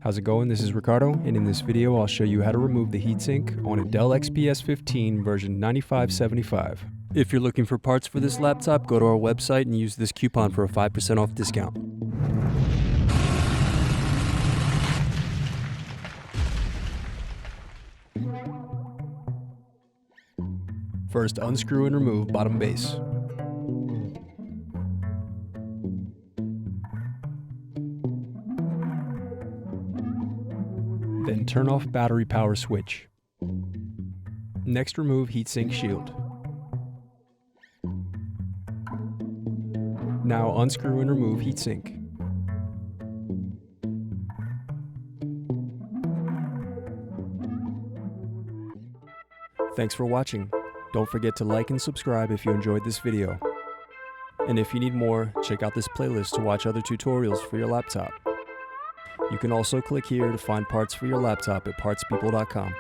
How's it going? This is Ricardo, and in this video I'll show you how to remove the heatsink on a Dell XPS 15 version 9575. If you're looking for parts for this laptop, go to our website and use this coupon for a 5% off discount. First, unscrew and remove bottom base. Then turn off battery power switch. Next, remove heatsink shield. Now unscrew and remove heatsink. Thanks for watching. Don't forget to like and subscribe if you enjoyed this video. And if you need more, check out this playlist to watch other tutorials for your laptop. You can also click here to find parts for your laptop at partspeople.com.